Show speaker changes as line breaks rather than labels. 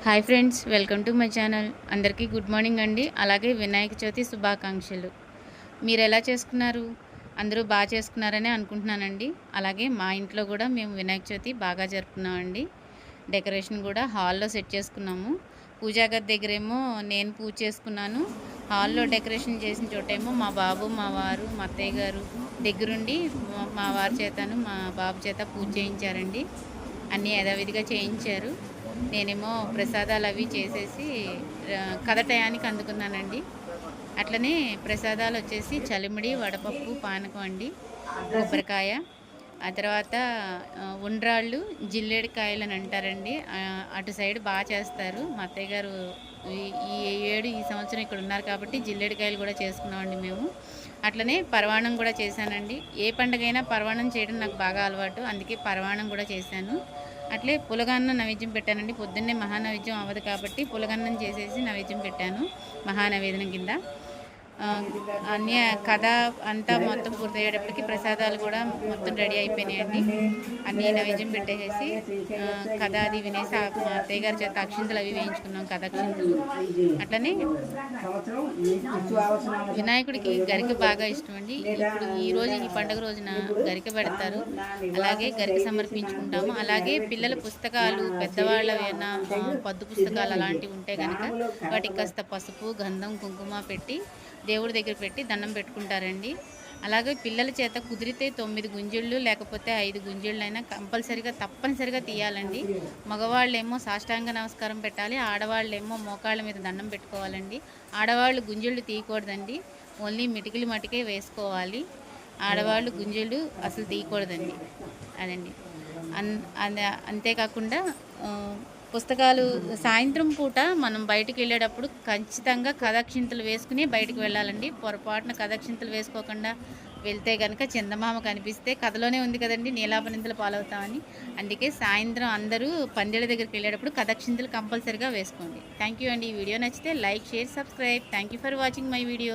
Hi friends, welcome to my channel. అందరికీ good morning అండి. అలాగే వినాయక చవితి శుభాకాంక్షలు. మీరు ఎలా చేసుకున్నారు? అందరూ బాగా చేసుకున్నారని అనుకుంటున్నానండి. అలాగే మా ఇంట్లో కూడా మేము వినాయక చవితి బాగా జరుపుకున్నామండి. డెకరేషన్ కూడా హాల్లో సెట్ చేసుకున్నాము. పూజా గది దగ్గరేమో నేను పూజ చేసుకున్నాను. హాల్లో డెకరేషన్ చేసిన చోటేమో మా బాబు, మా వారు, మా అత్తయ్య గారు దగ్గరుండి మా వారి చేతను మా బాబు చేత పూజ చేయించారండి. అన్నీ యథావిధిగా చేయించారు. నేనేమో ప్రసాదాలు అవి చేసేసి కథ టయానికి అందుకున్నానండి. అట్లనే ప్రసాదాలు వచ్చేసి చలిమిడి, వడపప్పు, పానకం అండి, కొబ్బరికాయ, ఆ తర్వాత ఉండ్రాళ్ళు, జిల్లేడికాయలు అని అంటారండి. అటు సైడ్ బాగా చేస్తారు. మా అత్తయ్య గారు ఈ సంవత్సరం ఇక్కడ ఉన్నారు కాబట్టి జిల్లేడికాయలు కూడా చేసుకున్నామండి మేము. అట్లనే పరవాణం కూడా చేశానండి. ఏ పండుగైనా పరవాణం చేయడం నాకు బాగా అలవాటు, అందుకే పరవాణం కూడా చేశాను. అట్లే పులగన్నం నైవేద్యం పెట్టానండి. పొద్దున్నే మహానైవేద్యం అవ్వదు కాబట్టి పులగన్నం చేసేసి నైవేద్యం పెట్టాను మహానైవేద్యం కింద. అన్నీ కథ అంతా మొత్తం పూర్తయ్యేటప్పటికి ప్రసాదాలు కూడా మొత్తం రెడీ అయిపోయినాయండి. అన్నీ నైవేద్యం పెట్టేసి కథ అది వినేసి మా అత్తయ్య గారి చేత అక్షింతలు అవి వేయించుకున్నాం, కథ అక్షింతలు. అట్లనే వినాయకుడికి గరిక బాగా ఇష్టం అండి. ఇప్పుడు ఈరోజు ఈ పండుగ రోజున గరిక పెడతారు, అలాగే గరిక సమర్పించుకుంటాము. అలాగే పిల్లల పుస్తకాలు, పెద్దవాళ్ళ ఏమైనా పద్దు పుస్తకాలు అలాంటివి ఉంటే కనుక వాటికి కాస్త పసుపు, గంధం, కుంకుమ పెట్టి దేవుడి దగ్గర పెట్టి దండం పెట్టుకుంటారండి. అలాగే పిల్లల చేత కుదిరితే 9 గుంజిళ్ళు లేకపోతే 5 గుంజిళ్ళు అయినా తప్పనిసరిగా తీయాలండి. మగవాళ్ళేమో సాష్టాంగ నమస్కారం పెట్టాలి, ఆడవాళ్ళేమో మోకాళ్ళ మీద దండం పెట్టుకోవాలండి. ఆడవాళ్ళు గుంజిళ్ళు తీయకూడదండి, ఓన్లీ మిటికిలు మటుకే వేసుకోవాలి. ఆడవాళ్ళు గుంజిళ్ళు అసలు తీయకూడదండి. అదండి. అంతేకాకుండా పుస్తకాలు సాయంత్రం పూట మనం బయటికి వెళ్ళేటప్పుడు ఖచ్చితంగా కథాక్షింతలు వేసుకుని బయటికి వెళ్ళాలండి. పొరపాటున కథాక్షింతలు వేసుకోకుండా వెళ్తే కనుక చందమామ కనిపిస్తే కథలోనే ఉంది కదండి, నీలాపనింతలు పాలవుతామని. అందుకే సాయంత్రం అందరూ పందిళ్ళ దగ్గరికి వెళ్ళేటప్పుడు కథాక్షింతలు కంపల్సరిగా వేసుకోండి. థ్యాంక్ యూ అండి. ఈ వీడియో నచ్చితే like, share, subscribe. Thank you for watching my video.